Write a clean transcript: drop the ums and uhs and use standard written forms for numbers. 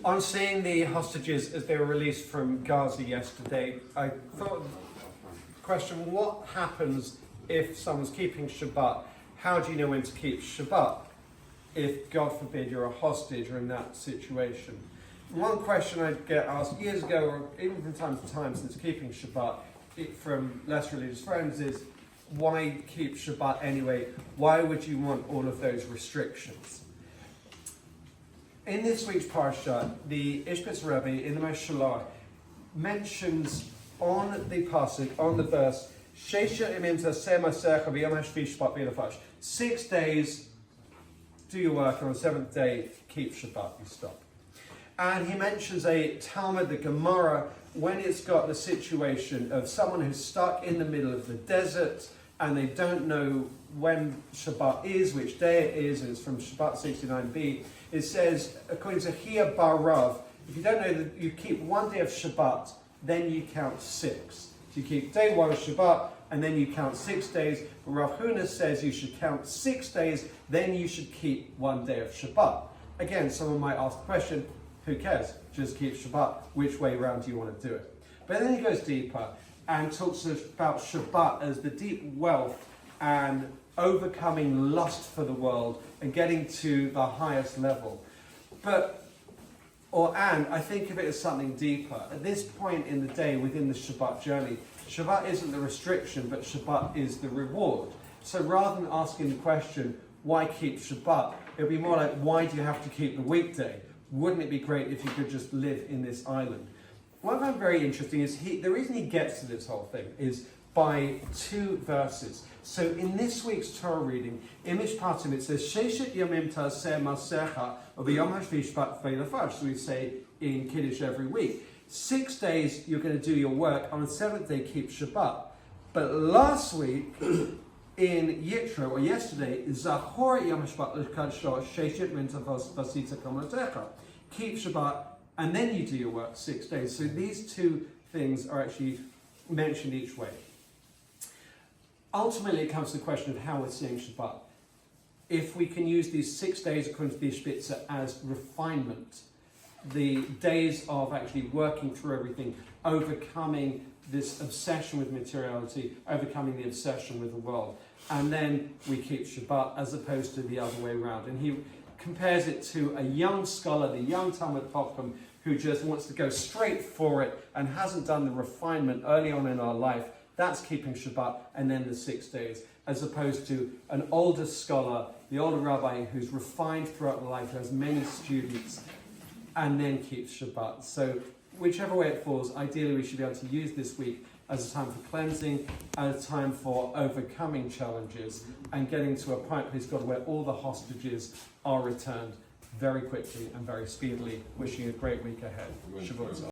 On seeing the hostages as they were released from Gaza yesterday, I thought, question, what happens if someone's keeping Shabbat? How do you know when to keep Shabbat if, God forbid, you're a hostage or in that situation? One question I get asked years ago, or even from time to time since keeping Shabbat, from less religious friends, is why keep Shabbat anyway? Why would you want all of those restrictions? In this week's Parsha, the Ishbitzer Rebbe in the Moshe mentions on the pasuk, on the verse, 6 days do your work, and on the seventh day keep Shabbat, you stop. And he mentions a Talmud, the Gemara, when it's got the situation of someone who's stuck in the middle of the desert and they don't know when Shabbat is, which day it is, and it's from Shabbat 69b. It says, according to Hia Bar Rav, if you don't know that you keep one day of Shabbat, then you count 6. So you keep day 1 of Shabbat, and then you count 6 days. But Rav Huna says you should count 6 days, then you should keep 1 day of Shabbat. Again, someone might ask the question, who cares? Just keep Shabbat. Which way round do you want to do it? But then he goes deeper and talks about Shabbat as the deep wealth and overcoming lust for the world and getting to the highest level. And I think of it as something deeper. At this point in the day within the Shabbat journey, Shabbat isn't the restriction, but Shabbat is the reward. So rather than asking the question, why keep Shabbat? It would be more like, why do you have to keep the weekday? Wouldn't it be great if you could just live in this island? What I find very interesting is the reason he gets to this whole thing is by 2 verses. So in this week's Torah reading, in Mishpatim, it says, Sheshet Yomim Ta'aseh Masecha V'Yom HaShvat Ve'Lefaj. So we say in Kiddush every week. 6 days you're going to do your work. On the 7th day, keep Shabbat. But last week, in Yitro, or yesterday, Zachor Yom HaShvat L'Kadsho Sheshet Mintavos Vasita Kamotecha. Keep Shabbat, and then you do your work 6 days. So these 2 things are actually mentioned each way. Ultimately, it comes to the question of how we're seeing Shabbat. If we can use these 6 days, according to the Ishbitzer, as refinement, the days of actually working through everything, overcoming this obsession with materiality, overcoming the obsession with the world, and then we keep Shabbat as opposed to the other way around. And he compares it to a young scholar, the young Talmud Chacham, who just wants to go straight for it and hasn't done the refinement early on in our life. That's keeping Shabbat, and then the 6 days, as opposed to an older scholar, the older rabbi who's refined throughout the life, who has many students, and then keeps Shabbat. So whichever way it falls, ideally we should be able to use this week as a time for cleansing, and a time for overcoming challenges, and getting to a point, please God, where all the hostages are returned very quickly and very speedily. Wishing you a great week ahead. Shabbat.